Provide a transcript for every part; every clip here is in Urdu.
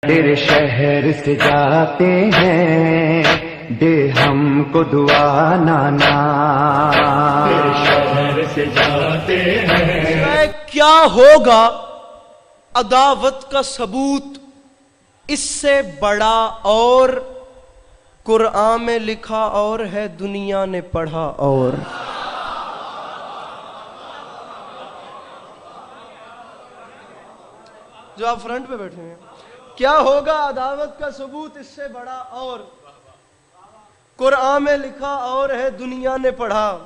تیرے شہر سے جاتے ہیں دے ہم کو دعا نانا، تیرے شہر سے جاتے ہیں۔ کیا ہوگا عداوت کا ثبوت اس سے بڑا، اور قرآن میں لکھا اور ہے دنیا نے پڑھا اور۔ جو آپ فرنٹ پہ بیٹھے ہیں، کیا ہوگا عداوت کا ثبوت اس سے بڑا، اور قرآن میں لکھا اور ہے دنیا نے پڑھا۔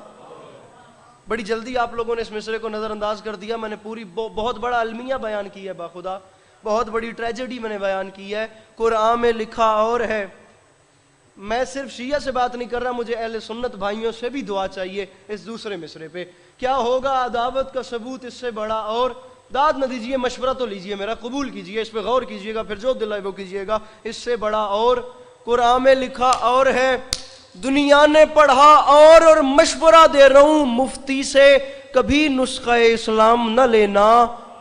بڑی جلدی آپ لوگوں نے اس مصرے کو نظر انداز کر دیا۔ میں نے پوری بہت بڑا المیہ بیان کی ہے، باخدا بہت بڑی ٹریجڈی میں نے بیان کی ہے۔ قرآن میں لکھا اور ہے۔ میں صرف شیعہ سے بات نہیں کر رہا، مجھے اہل سنت بھائیوں سے بھی دعا چاہیے اس دوسرے مصرے پہ۔ کیا ہوگا عداوت کا ثبوت اس سے بڑا، اور داد نہ دیجیے، مشورہ تو لیجیے میرا، قبول کیجیے، اس پہ غور کیجیے گا، پھر جو دل ہے وہ کیجیے گا۔ اس سے بڑا، اور قرآن میں لکھا اور ہے دنیا نے پڑھا اور مشورہ دے رہا ہوں مفتی سے، کبھی نسخہ اسلام نہ لینا،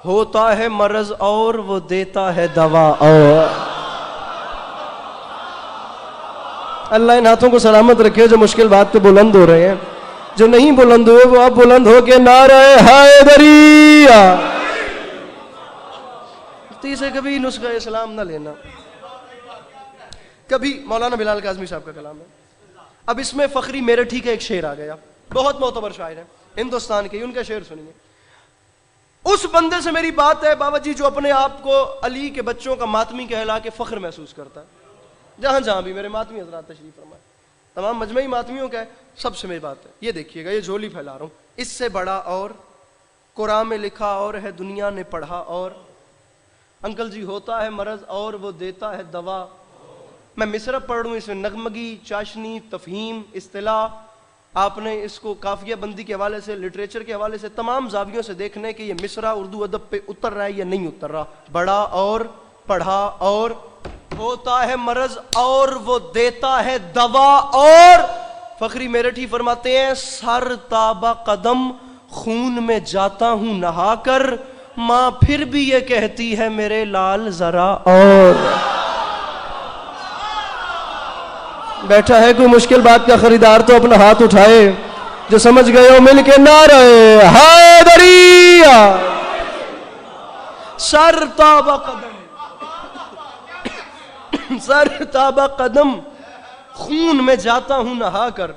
ہوتا ہے مرض اور وہ دیتا ہے دوا اور۔ اللہ ان ہاتھوں کو سلامت رکھے جو مشکل بات پہ بلند ہو رہے ہیں، جو نہیں بلند ہوئے وہ اب بلند ہو کے نعرہ حیدری۔ مفتی سے کبھی نسخہ اسلام نہ لینا، کبھی۔ مولانا بلال کاظمی صاحب کا کلام ہے۔ اب اس میں فخری میرٹھی کا ایک شعر آ گیا، بہت معتبر شاعر ہے ہندوستان کے، ان کا شعر سنیے۔ اس بندے سے میری بات ہے بابا جی جو اپنے آپ کو علی کے بچوں کا ماتمی کہلا کے فخر محسوس کرتا ہے، جہاں جہاں بھی میرے ماتمی حضرات تشریف فرمائے، تمام مجمعی ماتمیوں کا ہے، سب سے میری بات ہے، یہ دیکھیے گا، یہ جھولی پھیلا رہا ہوں۔ اس سے بڑا، اور قرآن میں لکھا اور ہے دنیا نے پڑھا اور۔ انکل جی ہوتا ہے مرض اور وہ دیتا ہے دوا۔ میں مصرع پڑھ رہوں، اس میں نغمگی، چاشنی، تفہیم، اصطلاح، آپ نے اس کو قافیہ بندی کے حوالے سے، لٹریچر کے حوالے سے، تمام زاویوں سے دیکھنے کہ یہ مصرع اردو ادب پہ اتر رہا ہے یا نہیں اتر رہا۔ بڑا اور پڑھا اور ہوتا ہے مرض اور وہ دیتا ہے دوا اور۔ فخری میرٹھی فرماتے ہیں سر تابہ قدم خون میں جاتا ہوں نہا کر، ماں پھر بھی یہ کہتی ہے میرے لال ذرا اور۔ بیٹھا ہے کوئی مشکل بات کا خریدار تو اپنا ہاتھ اٹھائے، جو سمجھ گئے ہو مل کے نعرہ حیدری۔ سر تابہ قدم، سر تابہ قدم خون میں جاتا ہوں نہا کر۔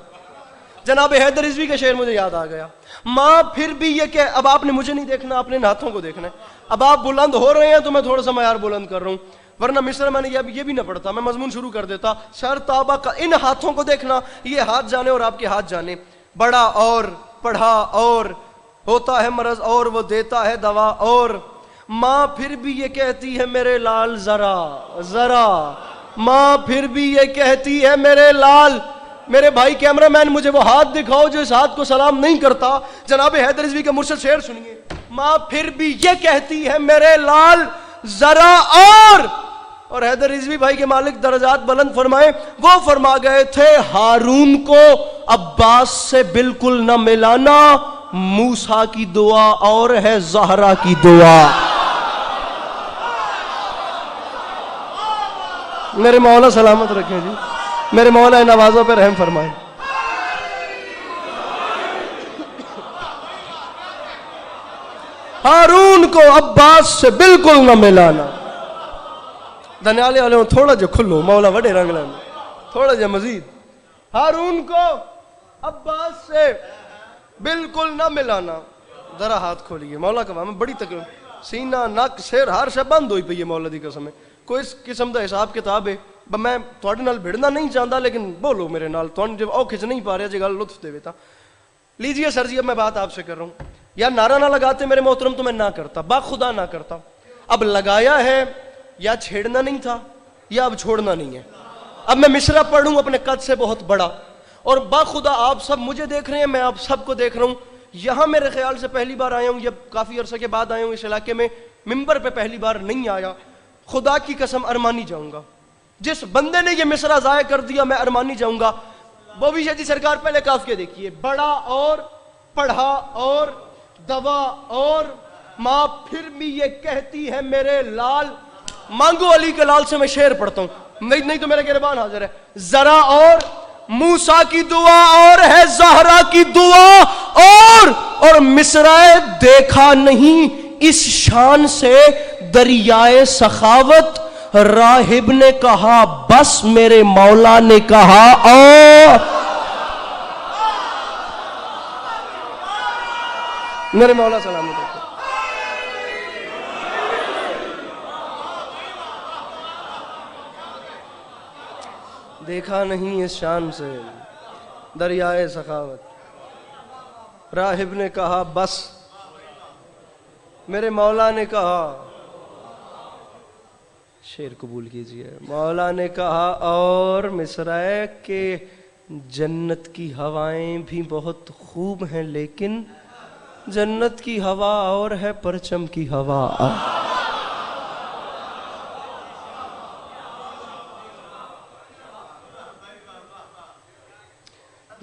جناب حیدر رضوی کا شعر مجھے یاد آ گیا، ماں پھر بھی یہ کہ اب آپ نے مجھے نہیں دیکھنا، آپ نے ان ہاتھوں کو دیکھنا ہے۔ اب آپ بلند ہو رہے ہیں تو میں تھوڑا سا معیار بلند کر رہا ہوں، ورنہ مصرع میں نے یہ بھی نہ پڑھتا، میں مضمون شروع کر دیتا۔ سر تابہ کا، ان ہاتھوں کو دیکھنا، یہ ہاتھ جانے اور آپ کے ہاتھ جانے۔ بڑا اور پڑھا اور ہوتا ہے مرض اور وہ دیتا ہے دوا اور۔ ماں پھر بھی یہ کہتی ہے میرے لال ذرا ذرا، ماں پھر بھی یہ کہتی ہے میرے لال۔ میرے بھائی کیمرہ مین مجھے وہ ہاتھ دکھاؤ جو اس ہاتھ کو سلام نہیں کرتا۔ جناب حیدر رضوی کا مرشد شعر سنیے، ماں پھر بھی یہ کہتی ہے میرے لال ذرا اور حیدر رضوی بھائی کے مالک درجات بلند فرمائے، وہ فرما گئے تھے ہارون کو عباس سے بالکل نہ ملانا، موسیٰ کی دعا اور ہے زہرا کی دعا۔ میرے مولا سلامت رکھیں جی، میرے مولا نوازوں پہ رحم فرمائے۔ ہارون کو عباس سے بالکل نہ ملانا۔ دنیالے والے تھوڑا جو کھلو، مولا وڈے رنگ لیں، تھوڑا جو مزید۔ ہارون کو عباس سے بالکل نہ ملانا۔ ذرا ہاتھ کھولیے، مولا کا میں بڑی تکلیف، سینہ نک سر ہر شے بند ہوئی پئی ہے مولا دی قسم ہے۔ کوئی اس قسم دا حساب کتاب ہے، میں تھوڑے نال بھڑنا نہیں چاہتا، لیکن بولو میرے نال، تھوڑے جب او کھچ نہیں پا رہے جی گل لطف دے تا۔ لیجیے سر جی، اب میں بات آپ سے کر رہا ہوں، یا نعرہ نہ لگاتے میرے محترم تو میں نہ کرتا، باخدا نہ کرتا۔ اب لگایا ہے، یا چھیڑنا نہیں تھا یا اب چھوڑنا نہیں ہے۔ اب میں مصرع پڑھوں اپنے قد سے بہت بڑا، اور باخدا آپ سب مجھے دیکھ رہے ہیں، میں آپ سب کو دیکھ رہا ہوں۔ یہاں میرے خیال سے پہلی بار آیا ہوں، یا کافی عرصے کے بعد آیا ہوں اس علاقے میں، ممبر پہ پہلی بار نہیں آیا۔ خدا کی قسم ارمانی جاؤں گا، جس بندے نے یہ مصرع ضائع کر دیا میں ارمانی جاؤں گا۔ بوبی شاہ جی سرکار پہلے قافیہ دیکھیے، بڑا اور پڑھا اور دوا اور، ماں پھر بھی یہ کہتی ہے میرے لال مانگو علی کے لال سے میں شعر پڑھتا ہوں، نہیں تو میرا گربان حاضر ہے. ذرا اور موسیٰ کی دعا اور ہے زہرا کی دعا اور مصرعے دیکھا نہیں اس شان سے دریائے سخاوت. راہب نے کہا بس، میرے مولا نے کہا اور میرے مولا سلامت رکھے. دیکھا نہیں اس شان سے دریائے سخاوت. راہب نے کہا بس، میرے مولا نے کہا. شعر قبول کیجئے. مولا نے کہا اور مصرعے کہ جنت کی ہوائیں بھی بہت خوب ہیں، لیکن جنت کی ہوا اور ہے پرچم کی ہوا.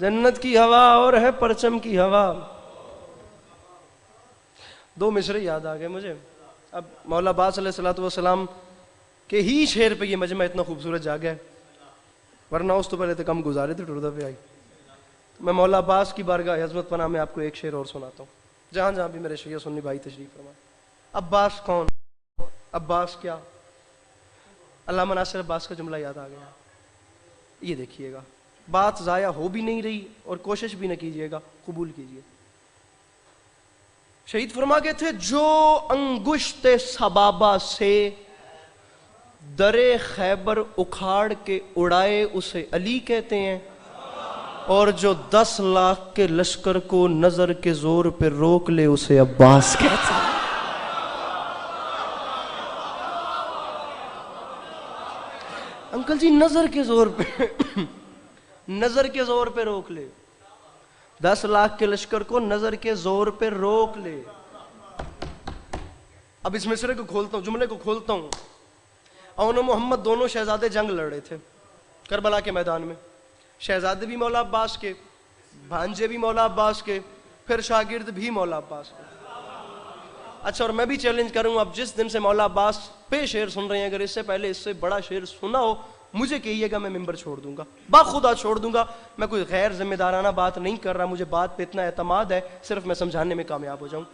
جنت کی ہوا اور ہے پرچم کی ہوا. دو مصرے یاد آ گئے مجھے. اب مولا عباس علیہ الصلوۃ والسلام کہ ہی شعر پہ یہ مجمع اتنا خوبصورت جا گیا ہے، ورنہ اس تو پہلے تو کم گزارے تھے ٹردہ پہ آئی. میں مولا عباس کی بارگاہ عظمت پناہ میں آپ کو ایک شعر اور سناتا ہوں، جہاں جہاں بھی میرے شیعہ سنی بھائی تشریف فرمائے. عباس کون؟ عباس کیا؟ علامہ ناصر عباس کا جملہ یاد آ گیا. یہ دیکھیے گا، بات ضائع ہو بھی نہیں رہی اور کوشش بھی نہ کیجیے گا، قبول کیجیے. شہید فرما گئے تھے جو انگشت سبابہ سے درے خیبر اکھاڑ کے اڑائے اسے علی کہتے ہیں، اور جو 10 لاکھ کے لشکر کو نظر کے زور پہ روک لے اسے عباس کہتے ہیں. انکل جی نظر کے زور پہ نظر کے زور پہ روک لے، 10 لاکھ کے لشکر کو نظر کے زور پہ روک لے. اب اس مصرے کو کھولتا ہوں، جملے کو کھولتا ہوں. اون و محمد دونوں شہزادے جنگ لڑ رہے تھے کربلا کے میدان میں. شہزادے بھی مولا عباس کے، بھانجے بھی مولا عباس کے، پھر شاگرد بھی مولا عباس کے. اچھا، اور میں بھی چیلنج کروں، اب جس دن سے مولا عباس پہ شعر سن رہے ہیں، اگر اس سے پہلے اس سے بڑا شعر سنا ہو مجھے کہیے گا، میں ممبر چھوڑ دوں گا، باخدا چھوڑ دوں گا. میں کوئی غیر ذمہ دارانہ بات نہیں کر رہا، مجھے بات پہ اتنا اعتماد ہے، صرف میں سمجھانے میں کامیاب ہو جاؤں.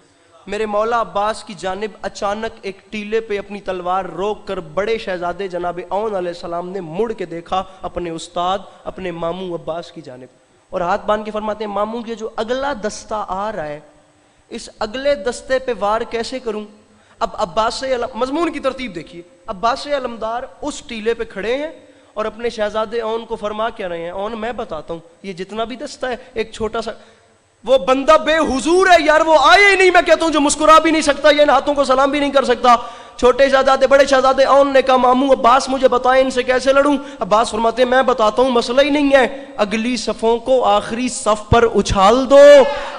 میرے مولا عباس کی جانب اچانک ایک ٹیلے پہ اپنی تلوار روک کر بڑے شہزادے جناب اون علیہ السلام نے مڑ کے دیکھا اپنے استاد اپنے ماموں عباس کی جانب، اور ہاتھ باندھ کے فرماتے ہیں ماموں یہ جو اگلا دستہ آ رہا ہے، اس اگلے دستے پہ وار کیسے کروں؟ اب عباس مضمون کی ترتیب دیکھیے. عباس علمدار اس ٹیلے پہ کھڑے ہیں اور اپنے شہزادے اون کو فرما کیا رہے ہیں، اون میں بتاتا ہوں یہ جتنا بھی دستہ ہے ایک چھوٹا سا، وہ بندہ بے حضور ہے یار، وہ آئے ہی نہیں، میں کہتا ہوں جو مسکرا بھی نہیں سکتا، یہ ان ہاتھوں کو سلام بھی نہیں کر سکتا. چھوٹے شہزادے بڑے شہزادے اون نے کہا ماموں عباس مجھے بتائیں ان سے کیسے لڑوں؟ عباس فرماتے ہیں میں بتاتا ہوں، مسئلہ ہی نہیں ہے، اگلی صفوں کو آخری صف پر اچھال دو،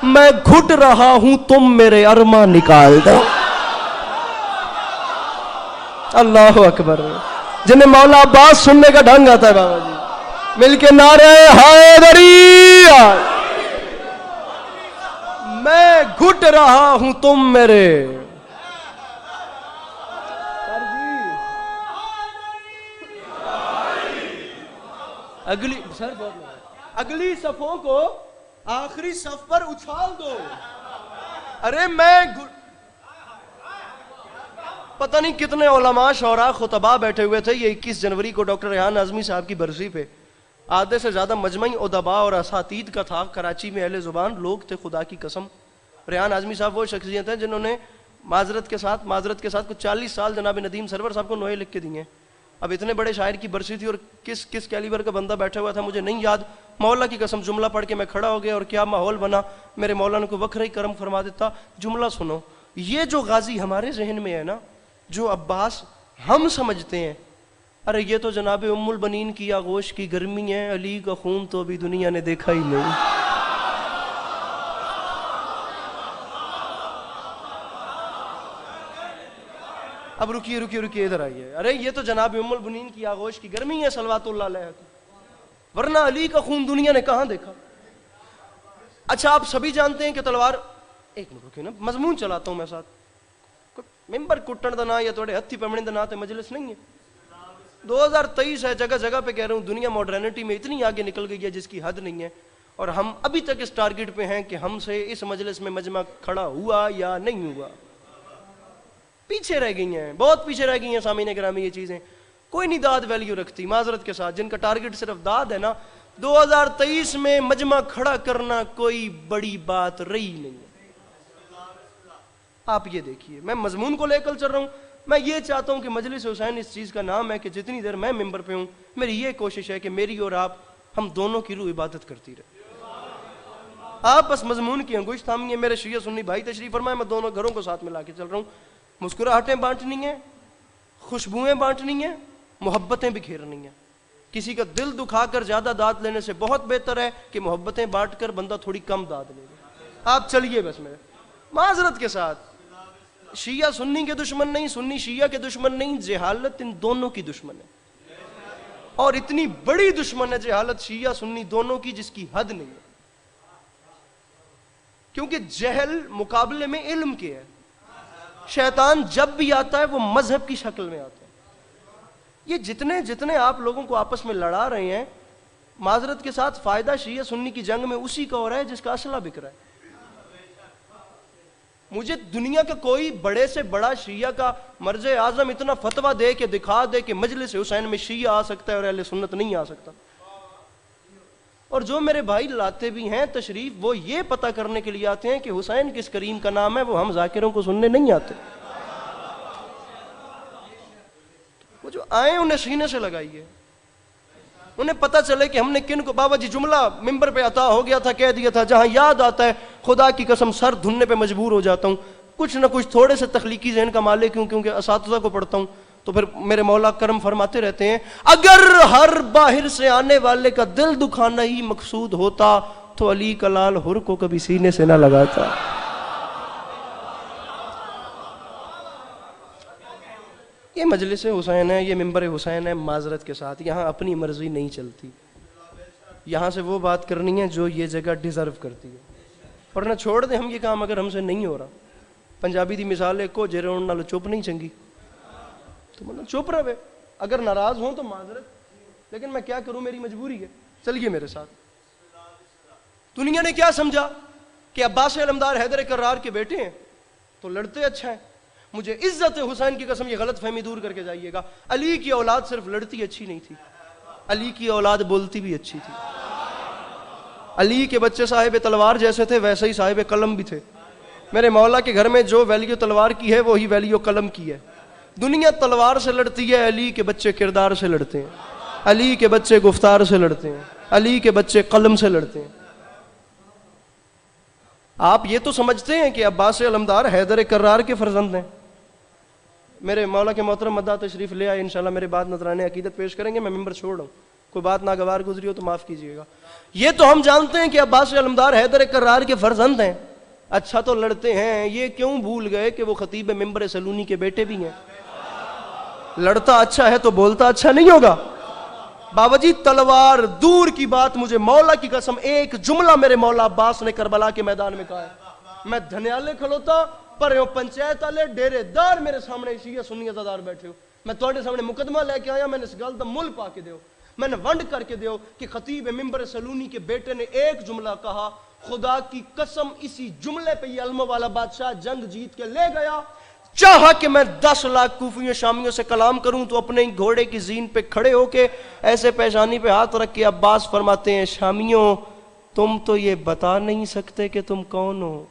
میں گھٹ رہا ہوں تم میرے ارما نکال دو. اللہ اکبر. جنہیں مولا عباس سننے کا ڈھنگ آتا ہے بابا جی، مل کے نعرے حیدری، میں گھٹ رہا ہوں تم میرے. اگلی صفوں کو آخری صف پر اچھال دو. ارے میں پتہ نہیں کتنے علماء شعراء خطباء بیٹھے ہوئے تھے. یہ 21 جنوری کو ڈاکٹر ریحان اعظمی صاحب کی برسی پہ آدھے سے زیادہ مجمعی ادباء اور اساتید کا تھا. کراچی میں اہل زبان لوگ تھے خدا کی قسم. ریحان اعظمی صاحب وہ شخصیت ہیں جنہوں نے معذرت کے ساتھ کچھ 40 سال جناب ندیم سرور صاحب کو نوحے لکھ کے دیے. اب اتنے بڑے شاعر کی برسی تھی اور کس کیلیبر کا بندہ بیٹھا ہوا تھا مجھے نہیں یاد. مولا کی قسم جملہ پڑھ کے میں کھڑا ہو گیا اور کیا ماحول بنا. میرے مولا نے کوئی وکھرا ہی کرم فرما دیتا. جملہ سنو، یہ جو غازی ہمارے ذہن میں ہے نا، جو عباس ہم سمجھتے ہیں، ارے یہ تو جناب ام البنین کی آغوش کی گرمی ہے، علی کا خون تو ابھی دنیا نے دیکھا ہی نہیں. اب رکیے ادھر آئیے. ارے یہ تو جناب ام البنین کی آغوش کی گرمی ہے صلوات اللہ علیہ، ورنہ علی کا خون دنیا نے کہاں دیکھا. اچھا آپ سبھی جانتے ہیں کہ تلوار، ایک منٹ رکیے نا، مضمون چلاتا ہوں میں ساتھ. ممبر کٹن دا نا یا تھوڑے ہتھی پمنے دا نا تے مجلس نہیں ہے. 2023 ہے, جگہ جگہ پہ کہہ رہا ہوں, دنیا ماڈرنٹی میں اتنی آگے نکل گئی ہے جس کی حد نہیں ہے, اور ہم ابھی تک اس ٹارگٹ پہ ہیں کہ ہم سے اس مجلس میں مجمع کھڑا ہوا یا نہیں ہوا. پیچھے رہ گئی ہیں, بہت پیچھے رہ گئی ہیں سامعین گرامی. یہ چیزیں کوئی نہیں داد ویلیو رکھتی معذرت کے ساتھ. جن کا ٹارگٹ صرف داد ہے نا, 2023 میں مجمع کھڑا کرنا کوئی بڑی بات رہی نہیں ہے. آپ یہ دیکھیے, میں مضمون کو لے کر چل رہا ہوں. میں یہ چاہتا ہوں کہ مجلس حسین اس چیز کا نام ہے کہ جتنی دیر میں ممبر پہ ہوں, میری یہ کوشش ہے کہ میری اور آپ, ہم دونوں کی روح عبادت کرتی رہے. آپ بس مضمون کی انگوش تھامیے. میرے شیعہ سنی بھائی تشریف فرمائے, میں دونوں گھروں کو ساتھ ملا کے چل رہا ہوں. مسکراہٹیں بانٹنی ہیں, خوشبوئیں بانٹنی ہیں, محبتیں بکھیرنی ہیں. کسی کا دل دکھا کر زیادہ داد لینے سے بہت بہتر ہے کہ محبتیں بانٹ کر بندہ تھوڑی کم داد لے گا. آپ چلیے بس میرے معذرت کے ساتھ. شیعہ سنی کے دشمن نہیں, سنی شیعہ کے دشمن نہیں, جہالت ان دونوں کی دشمن ہے. اور اتنی بڑی دشمن ہے جہالت شیعہ سنی دونوں کی جس کی حد نہیں ہے. کیونکہ جہل مقابلے میں علم کے ہے. شیطان جب بھی آتا ہے وہ مذہب کی شکل میں آتا ہے. یہ جتنے آپ لوگوں کو آپس میں لڑا رہے ہیں, معذرت کے ساتھ فائدہ شیعہ سنی کی جنگ میں اسی کا ہو رہا ہے جس کا اسلحہ بک رہا ہے. مجھے دنیا کا کوئی بڑے سے بڑا شیعہ کا مرز اعظم اتنا فتویٰ دے کے دکھا دے کہ مجلس حسین میں شیعہ آ سکتا ہے اور اہل سنت نہیں آ سکتا. اور جو میرے بھائی لاتے بھی ہیں تشریف, وہ یہ پتہ کرنے کے لیے آتے ہیں کہ حسین کس کریم کا نام ہے, وہ ہم ذاکروں کو سننے نہیں آتے. وہ جو آئیں انہیں سینے سے لگائیے, انہیں پتہ چلے کہ ہم نے کن کو. بابا جی جملہ ممبر پہ عطا ہو گیا تھا, کہہ دیا تھا, جہاں یاد آتا ہے خدا کی قسم سر دھننے پہ مجبور ہو جاتا ہوں. کچھ نہ کچھ تھوڑے سے تخلیقی ذہن کا مالک ہوں, کیونکہ اساتذہ کو پڑھتا ہوں, تو پھر میرے مولا کرم فرماتے رہتے ہیں, اگر ہر باہر سے آنے والے کا دل دکھانا ہی مقصود ہوتا تو علی کا لال حر کو کبھی سینے سے نہ لگاتا. یہ مجلس حسین ہے, یہ ممبر حسین ہے. معذرت کے ساتھ یہاں اپنی مرضی نہیں چلتی. یہاں سے وہ بات کرنی ہے جو یہ جگہ ڈیزرو کرتی ہے, اور نہ چھوڑ دیں ہم یہ کام اگر ہم سے نہیں ہو رہا. پنجابی دی مثال ہے, کو جے رون نال چپ نہیں چنگی, تو مطلب چپ رہے. اگر ناراض ہوں تو معذرت, لیکن میں کیا کروں, میری مجبوری ہے. چلیے میرے ساتھ. دنیا نے کیا سمجھا کہ عباس علمدار حیدر کرار کے بیٹے ہیں تو لڑتے اچھا ہے. مجھے عزت حسین کی قسم یہ غلط فہمی دور کر کے جائیے گا, علی کی اولاد صرف لڑتی اچھی نہیں تھی, علی کی اولاد بولتی بھی اچھی تھی. علی کے بچے صاحب تلوار جیسے تھے ویسے ہی صاحب قلم بھی تھے. میرے مولا کے گھر میں جو ویلیو تلوار کی ہے وہی ویلیو قلم کی ہے. دنیا تلوار سے لڑتی ہے, علی کے بچے کردار سے لڑتے ہیں, علی کے بچے گفتار سے لڑتے ہیں, علی کے بچے قلم سے لڑتے ہیں. آپ یہ تو سمجھتے ہیں کہ عباس علمدار حیدر کرار کے فرزند ہیں. میرے مولا کے محترم مداح تشریف لے آئے, انشاءاللہ میرے بعد نذرانے عقیدت پیش کریں گے. میں ممبر چھوڑ رہا ہوں, کوئی بات ناگوار گزری ہو تو معاف کیجیے گا. یہ تو ہم جانتے ہیں کہ عباس علمدار حیدر کرار کے فرزند ہیں. اچھا تو لڑتے ہیں, یہ کیوں بھول گئے کہ وہ خطیب ممبر سلونی کے بیٹے بھی ہیں. لڑتا اچھا ہے تو بولتا اچھا نہیں ہوگا. بابا جی تلوار دور کی بات, مجھے مولا کی قسم ایک جملہ میرے مولا عباس نے کربلا کے میدان میں کہا ہے, میں دھنیالے کھلوتا پر پنچایت والے ڈیرے دار میرے سامنے شیعہ سنی عزادار بیٹھے ہو. میں تھوڑے سامنے مقدمہ لے کے آیا, میں نے اس گل دا مل پا کے دیو, میں نے ونڈ کر کے دیو کہ خطیب ممبر سلونی کے بیٹے نے ایک جملہ کہا, خدا کی قسم اسی جملے پہ یہ علم والا بادشاہ جنگ جیت کے لے گیا. چاہا کہ میں 10 لاکھ کوفیوں شامیوں سے کلام کروں تو اپنے گھوڑے کی زین پہ کھڑے ہو کے ایسے پیشانی پہ ہاتھ رکھ کے عباس فرماتے ہیں, شامیوں تم تو یہ بتا نہیں سکتے کہ تم کون ہو.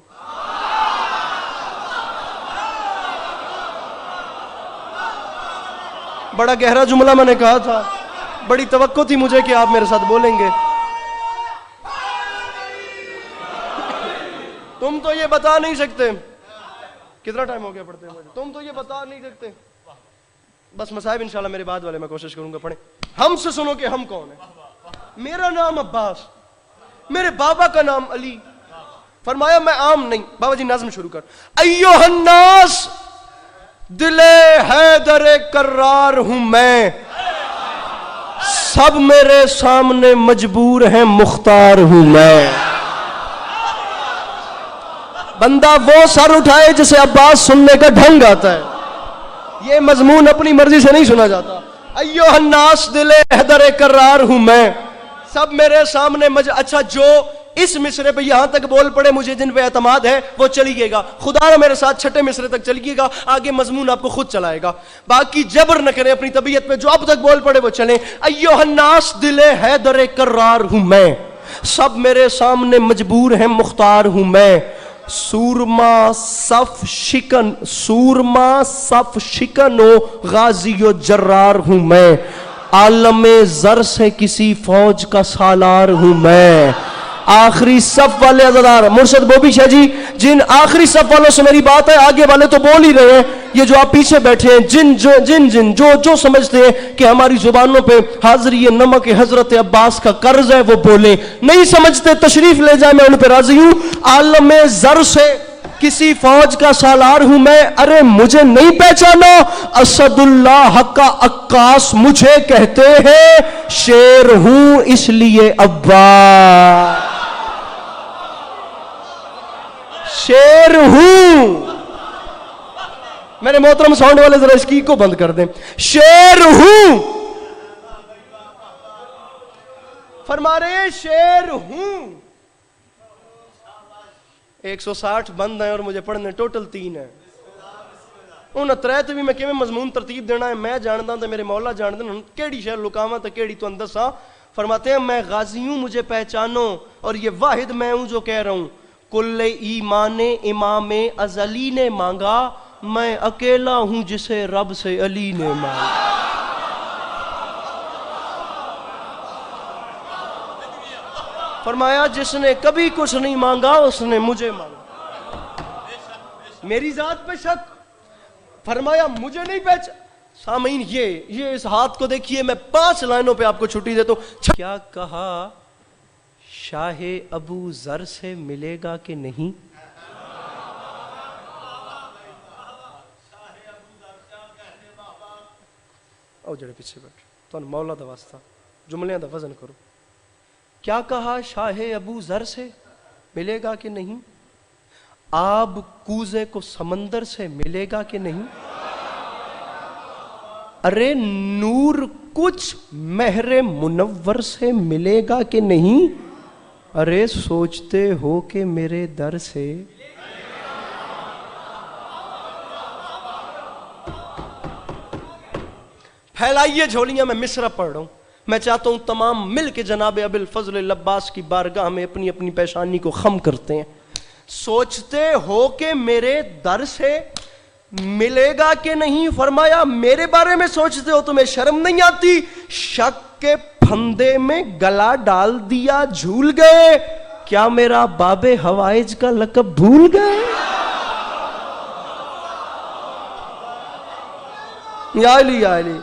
بڑا گہرا جملہ میں نے کہا تھا, بڑی توقع تھی مجھے کہ آپ میرے ساتھ بولیں گے. تم تو یہ بتا نہیں سکتے. کتنا ٹائم ہو گیا پڑھتے ہیں مجھے؟ تم تو یہ بتا نہیں سکتے. بس مصائب انشاءاللہ میرے بعد والے میں کوشش کروں گا پڑھیں. ہم سے سنو کہ ہم کون ہیں. میرا نام عباس, میرے بابا کا نام علی. فرمایا میں عام نہیں. بابا جی نظم شروع کر. ایوہ الناس دل حیدر کرار ہوں میں, سب میرے سامنے مجبور ہیں مختار ہوں میں. بندہ وہ سر اٹھائے جسے عباس سننے کا ڈھنگ آتا ہے. یہ مضمون اپنی مرضی سے نہیں سنا جاتا. ایوہ الناس دل حیدر کرار ہوں میں, سب میرے سامنے اچھا جو اس مصرے پہ یہاں تک بول پڑے مجھے جن پہ اعتماد ہے وہ چلیے گا, خدا نہ میرے ساتھ چھٹے مصرے تک چلیے گا, آگے مضمون آپ کو خود چلائے گا. باقی جبر نہ کریں اپنی طبیعت پہ, جو اب تک بول پڑے وہ چلیں. ایوہ الناس دل حیدر کرار ہوں میں, سب میرے سامنے مجبور ہیں مختار ہوں میں. سورما صف شکن و غازی و جرار ہوں میں. عالم زر سے کسی فوج کا سالار ہوں میں. آخری صف والے عزادار مرشد بوبی شاہ جی, جن آخری صف والوں سے میری بات ہے, آگے والے تو بول ہی رہے ہیں, یہ جو آپ پیچھے بیٹھے ہیں جو سمجھتے ہیں کہ ہماری زبانوں پہ حاضری نمک حضرت عباس کا قرض ہے وہ بولیں, نہیں سمجھتے تشریف لے جائیں, میں ان پہ راضی ہوں. عالم زر سے کسی فوج کا سالار ہوں میں. ارے مجھے نہیں پہچانا, اسد اللہ کا عکاس مجھے کہتے ہیں, شیر ہوں اس لیے عباس شیر ہوں. میرے محترم ساؤنڈ والے ذرا اس کی کو بند کر دیں. شیر ہوں, فرما رہے شیر ہوں. 160 بند ہیں اور مجھے پڑھنے ٹوٹل 3 ہیں. ان اتریت بھی میں کیویں مضمون ترتیب دینا ہے میں جانتا ہوں, میرے مولا جانتے ہیں کیڑی شہر لکاواں تے کیڑی تو اندساں. فرماتے ہیں میں غازی ہوں مجھے پہچانو, اور یہ واحد میں ہوں جو کہہ رہا ہوں. کل ایمان امام ازلی نے مانگا, میں اکیلا ہوں جسے رب سے علی نے مانگا. فرمایا جس نے کبھی کچھ نہیں مانگا اس نے مجھے مانگا. میری ذات پہ شک, فرمایا مجھے نہیں پہچان. سامعین یہ اس ہاتھ کو دیکھیے, میں 5 لائنوں پہ آپ کو چھٹی دیتا ہوں. کیا کہا شاہ ابو ذر سے ملے گا کہ نہیں؟ او جڑے پیچھے بیٹھ تو مولا دا واسطہ جملیاں دا وزن کرو. کیا کہا شاہ ابو ذر سے ملے گا کہ نہیں؟ آب کوزے کو سمندر سے ملے گا کہ نہیں؟ ارے نور کچھ مہر منور سے ملے گا کہ نہیں؟ ارے سوچتے ہو کہ میرے در سے پھیلائیے جھولیاں. میں مصرع پڑھ رہا ہوں, میں چاہتا ہوں تمام مل کے جناب ابی الفضل العباس کی بارگاہ میں اپنی اپنی پیشانی کو خم کرتے ہیں. سوچتے ہو کہ میرے در سے ملے گا کہ نہیں؟ فرمایا میرے بارے میں سوچتے ہو تمہیں شرم نہیں آتی؟ شک کے پھندے میں گلا ڈال دیا جھول گئے, کیا میرا باب حوائج کا لقب بھول گئے؟ یا علی یا علی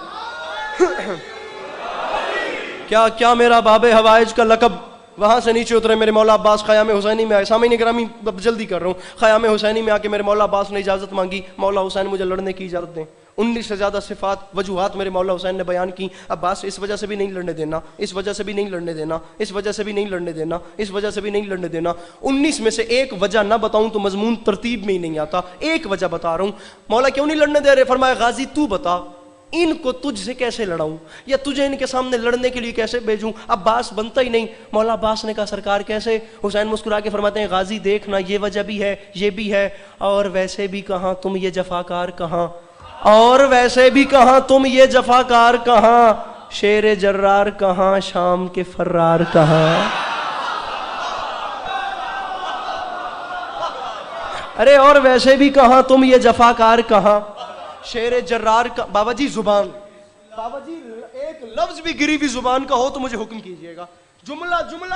کیا میرا باب حوائج کا لقب. وہاں سے نیچے اترے میرے مولا عباس خیام حسینی میں آئے. سامعین گرامی جلدی کر رہا ہوں. خیام حسینی میں آ کے میرے مولا عباس نے اجازت مانگی, مولا حسین مجھے لڑنے کی اجازت دیں. 19 سے زیادہ صفات وجوہات میرے مولا حسین نے بیان کی. عباس اس وجہ سے بھی نہیں لڑنے دینا, اس وجہ سے بھی نہیں لڑنے دینا, اس وجہ سے بھی نہیں لڑنے دینا, اس وجہ سے بھی نہیں لڑنے دینا. 19 میں سے ایک وجہ نہ بتاؤں تو مضمون ترتیب میں ہی نہیں آتا. ایک وجہ بتا رہا ہوں. مولا کیوں نہیں لڑنے دے رہے؟ فرمایا غازی تو بتا, ان کو تجھ سے کیسے لڑاؤں, یا تجھے ان کے سامنے لڑنے کے لیے کیسے بھیجوں؟ عباس بنتا ہی نہیں. مولا عباس نے کہا سرکار کیسے؟ حسین مسکرا کے فرماتے ہیں غازی دیکھنا یہ وجہ بھی ہے یہ بھی ہے, اور ویسے بھی کہاں تم یہ جفاکار کہاں, اور ویسے بھی کہاں تم یہ جفاکار کہاں, شیر جرار کہاں, شام کے فرار کہاں. ارے اور ویسے بھی کہاں تم یہ جفاکار کہاں, شیر جرار کا. بابا جی زبان, بابا جی ایک لفظ بھی گری ہوئی زبان کا ہو تو مجھے حکم کیجئے گا. جملہ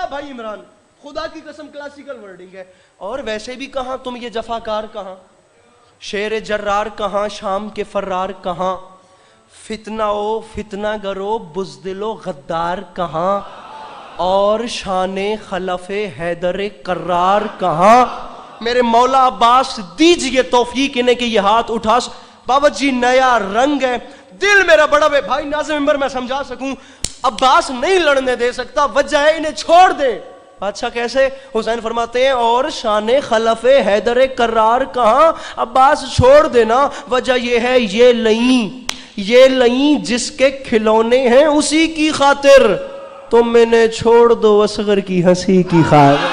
بھائی عمران, خدا کی قسم کلاسیکل ورڈنگ ہے. اور ویسے بھی کہاں تم یہ جفاکار کہاں, شیر جرار کہاں, شام کے فرار کہاں, فتنہ و فتنہ گرو بزدل و غدار کہاں, اور شان خلف حیدر کرار کہاں. میرے مولا عباس دیجئے توفیق انہیں کہ یہ ہاتھ اٹھا. بابا جی نیا رنگ ہے, دل میرا بڑا بھائی ناظم ممبر میں سمجھا سکوں. عباس نہیں لڑنے دے سکتا, وجہ ہے انہیں چھوڑ دے. بادشاہ کیسے؟ حسین فرماتے ہیں اور شان خلف حیدر کرار کہاں؟ عباس چھوڑ دینا، وجہ یہ ہے یہ لئیں جس کے کھلونے ہیں اسی کی خاطر، تم میں چھوڑ دو اصغر کی ہنسی کی خاطر۔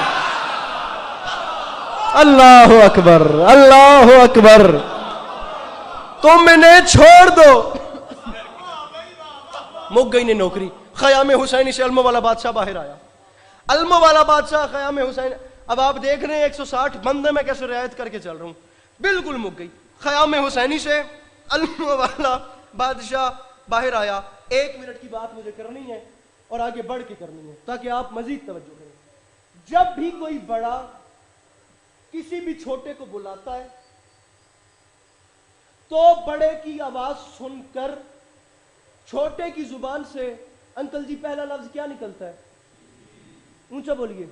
اللہ اکبر، اللہ اکبر، تم میں چھوڑ دو۔ مک گئی نے نوکری۔ خیام حسینی سے علموں والا بادشاہ باہر آیا، علموں والا بادشاہ خیام حسین۔ اب آپ دیکھ رہے ہیں 160 بندے میں کیسے رعایت کر کے چل رہا ہوں، بالکل مک گئی۔ خیام حسینی سے علموں والا بادشاہ باہر آیا۔ 1 منٹ کی بات مجھے کرنی ہے اور آگے بڑھ کے کرنی ہے تاکہ آپ مزید توجہ کریں۔ جب بھی کوئی بڑا کسی بھی چھوٹے کو بلاتا ہے تو بڑے کی آواز سن کر چھوٹے کی زبان سے انکل جی پہلا لفظ کیا نکلتا ہے؟ اونچا بولیے۔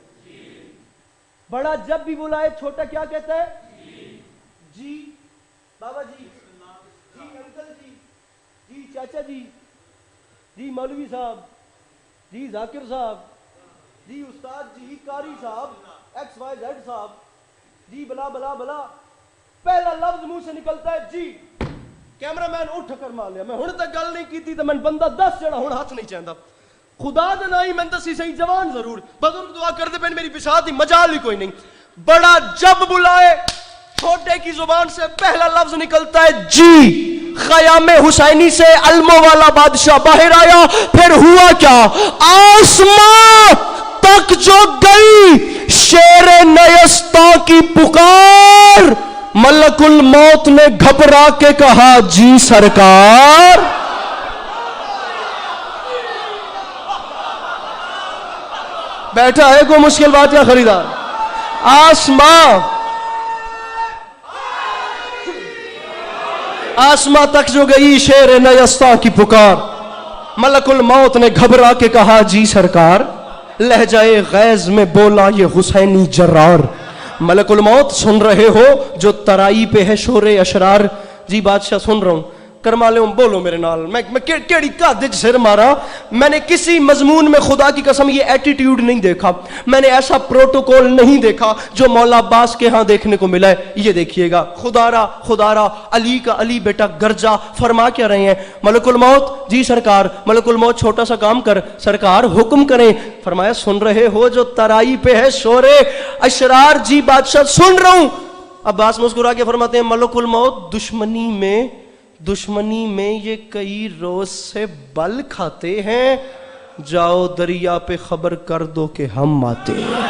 بڑا جب بھی بلائے چھوٹا کیا کہتا ہے؟ جی بابا جی، جی انکل جی، جی چاچا جی، جی مولوی صاحب، جی ذاکر صاحب، جی استاد جی، قاری صاحب، ایکس وائی زیڈ صاحب، جی بلا بلا بلا۔ پہلا لفظ منہ سے نکلتا ہے جی۔ کیمرہ مین اٹھ کر مار لیا، میں ہن تک گل نہیں کی تھی تو میں بندہ 10 جڑا ہن ہاتھ نہیں چاہتا۔ خدا دے نائی میں دسی صحیح جوان ضرور، بزرگ دعا کر دے پین میری بساط ہی مجال ہی کوئی نہیں۔ بڑا جب بلائے چھوٹے کی زبان سے پہلا لفظ نکلتا ہے جی۔ خیام حسینی سے علموں والا بادشاہ باہر آیا، پھر ہوا کیا؟ آسمان تک جو گئی شیر نیستاں کی پکار، ملک الموت نے گھبرا کے کہا جی سرکار۔ بیٹھا ہے کوئی مشکل بات یا خریدار؟ آسمان تک جو گئی شیر نیستاں کی پکار، ملک الموت نے گھبرا کے کہا جی سرکار۔ لہجہ غیظ میں بولا یہ حسینی جرار، ملک الموت سن رہے ہو جو ترائی پہ ہے شور اشرار؟ جی بادشاہ سن رہا ہوں۔ کرمالے بولو میرے نال، میں کیڑی قادج سر مارا؟ میں نے کسی مضمون میں خدا کی قسم یہ ایٹیٹیوڈ نہیں دیکھا، میں نے ایسا پروٹوکول نہیں دیکھا جو مولا عباس کے ہاں دیکھنے کو ملا ہے۔ یہ دیکھیے گا، خدا را علی کا علی بیٹا گرجا فرما کیا رہے ہیں؟ ملک الموت جی سرکار۔ ملک الموت چھوٹا سا کام کر سرکار، حکم کریں۔ فرمایا سن رہے ہو جو ترائی پہ ہے شور اشرار؟ جی بادشاہ سن رہا ہوں۔ عباس مسکرا کے فرماتے ہیں ملک الموت دشمنی میں یہ کئی روز سے بل کھاتے ہیں، جاؤ دریا پہ خبر کر دو کہ ہم آتے ہیں۔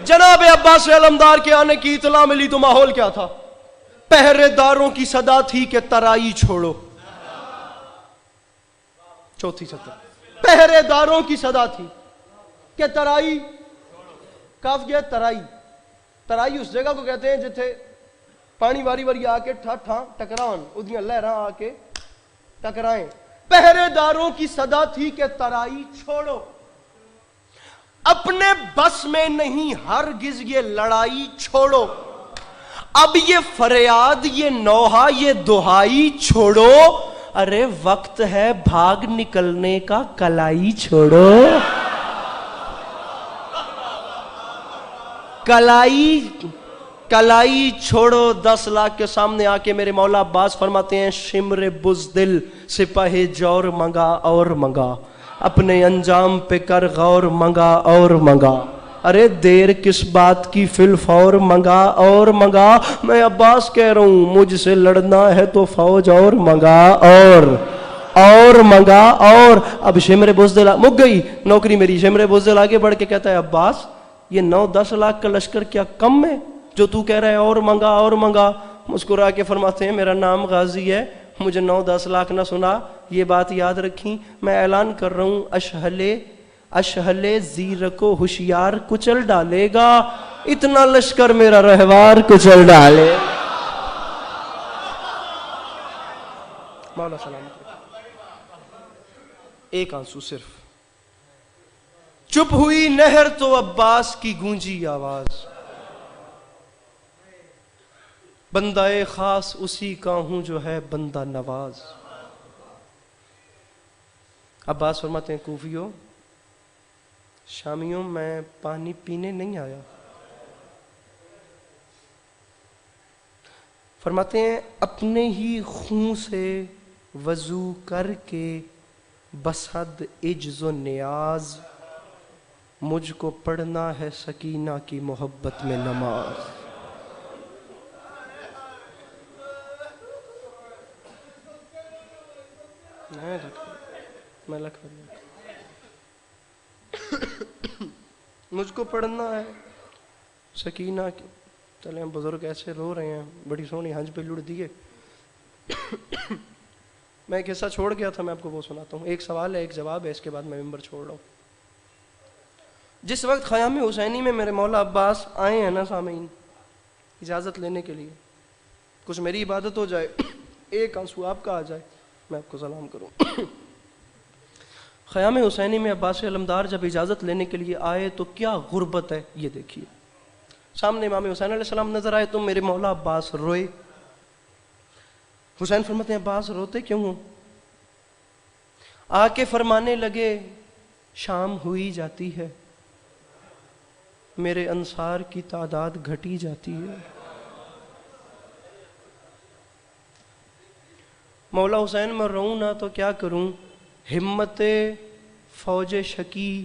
جناب عباس علمدار کے آنے کی اطلاع ملی تو ماحول کیا تھا؟ پہرے داروں کی صدا تھی کہ ترائی چھوڑو۔ چوتھی سطر، پہرے داروں کی صدا تھی کہ ترائی، کاف گیا ترائی اس جگہ کو کہتے ہیں جتھے پانی واری واری آ کے ٹھاں ٹکران، ادھیاں لہراں آ کے ٹکرائیں۔ پہرے داروں کی صدا تھی کہ ترائی چھوڑو، اپنے بس میں نہیں ہرگز یہ لڑائی چھوڑو، اب یہ فریاد یہ نوحہ یہ دہائی چھوڑو، ارے وقت ہے بھاگ نکلنے کا کلائی چھوڑو۔ کلائی چھوڑو۔ 10 لاکھ کے سامنے آ کے میرے مولا عباس فرماتے ہیں شمر بزدل سپاہ جور منگا اور منگا، اپنے انجام پہ کر غور منگا اور منگا، ارے دیر کس بات کی فی الفور منگا اور منگا، میں عباس کہہ رہا ہوں مجھ سے لڑنا ہے تو فوج اور منگا اور منگا اور۔ اب شمر بزدل مک گئی نوکری میری۔ شمر بزدل آگے بڑھ کے کہتا ہے عباس یہ 9-10 لاکھ کا لشکر کیا کم ہے جو تو کہہ رہا ہے اور منگا؟ مسکرا کے فرماتے ہیں میرا نام غازی ہے، مجھے 9-10 لاکھ نہ سنا، یہ بات یاد رکھیں، میں اعلان کر رہا ہوں اشہلے زیر کو ہوشیار کچل ڈالے گا، اتنا لشکر میرا رہوار کچل ڈالے۔ مولا سلامت۔ ایک آنسو صرف۔ چپ ہوئی نہر تو عباس کی گونجی آواز، بندہ خاص اسی کا ہوں جو ہے بندہ نواز. عباس فرماتے ہیں کوفیوں شامیوں میں پانی پینے نہیں آیا. فرماتے ہیں اپنے ہی خون سے وضو کر کے بسحد عجز و نیاز مجھ کو پڑھنا ہے سکینہ کی محبت میں نماز. مجھ کو پڑھنا ہے سکینہ کی. چلے ہم بزرگ ایسے رو رہے ہیں, بڑی سونی ہنج پہ لڑ دیے. میں ایک حصہ چھوڑ گیا تھا, میں آپ کو وہ سناتا ہوں. ایک سوال ہے, ایک جواب ہے, اس کے بعد میں ممبر چھوڑ رہا ہوں. جس وقت خیام حسینی میں میرے مولا عباس آئے ہیں نا سامعین, اجازت لینے کے لیے, کچھ میری عبادت ہو جائے, ایک آنسو آپ کا آ جائے, میں آپ کو سلام کروں. خیام حسینی میں عباس علمدار جب اجازت لینے کے لیے آئے تو کیا غربت ہے یہ دیکھیے. سامنے امام حسین علیہ السلام نظر آئے تو میرے مولا عباس روئے. حسین فرماتے ہیں عباس روتے کیوں ہو؟ آ کے فرمانے لگے شام ہوئی جاتی ہے, میرے انصار کی تعداد گھٹی جاتی ہے. مولا حسین میں روؤں نہ تو کیا کروں, ہمت فوج شکی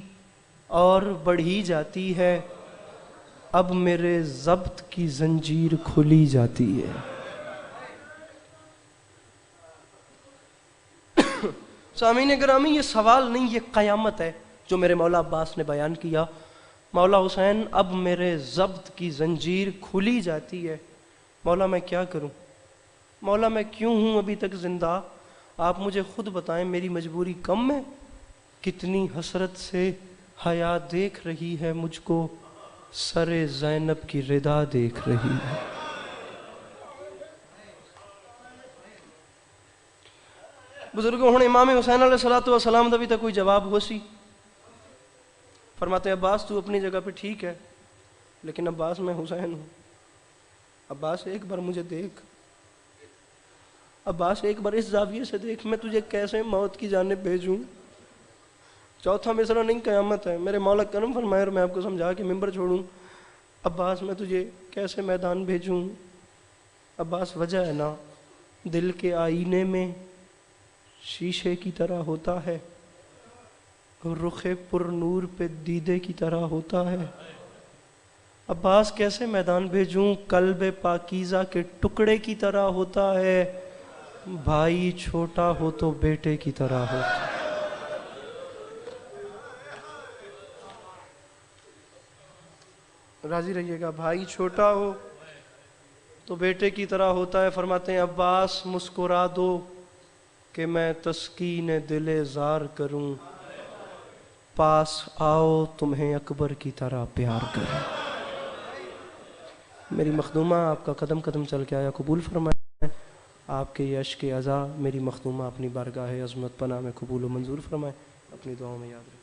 اور بڑھی جاتی ہے, اب میرے ضبط کی زنجیر کھلی جاتی ہے. سامعین گرامی یہ سوال نہیں, یہ قیامت ہے جو میرے مولا عباس نے بیان کیا. مولا حسین اب میرے ضبط کی زنجیر کھلی جاتی ہے, مولا میں کیا کروں, مولا میں کیوں ہوں ابھی تک زندہ, آپ مجھے خود بتائیں میری مجبوری کم ہے, کتنی حسرت سے حیا دیکھ رہی ہے مجھ کو, سر زینب کی ردا دیکھ رہی ہے. بزرگوں ہوں امام حسین علیہ السلام دا بھی تک کوئی جواب ہو سی. فرماتے ہیں عباس تو اپنی جگہ پہ ٹھیک ہے, لیکن عباس میں حسین ہوں. عباس ایک بار مجھے دیکھ, عباس ایک بار اس زاویے سے دیکھ, میں تجھے کیسے موت کی جانب بھیجوں. چوتھا مصرع نہیں قیامت ہے, میرے مولا کرم فرمائے اور میں آپ کو سمجھا کے ممبر چھوڑوں. عباس میں تجھے کیسے میدان بھیجوں. عباس وجہ ہے نا, دل کے آئینے میں شیشے کی طرح ہوتا ہے, رخ پر نور پہ دیدے کی طرح ہوتا ہے. عباس کیسے میدان بھیجوں, قلب پاکیزہ کے ٹکڑے کی طرح ہوتا ہے, بھائی چھوٹا ہو تو بیٹے کی طرح ہوتا ہے. راضی رہیے گا, بھائی چھوٹا ہو تو بیٹے کی طرح ہوتا ہے. فرماتے ہیں عباس مسکرا دو کہ میں تسکین دل زار کروں, پاس آؤ تمہیں اکبر کی طرح پیار کروں. میری مخدومہ آپ کا قدم قدم چل کے آیا قبول فرمائے, آپ کے یہ اشک عزا میری مخدومہ اپنی بارگاہ عظمت پناہ میں قبول و منظور فرمائے. اپنی دعاؤں میں یاد رکھیں.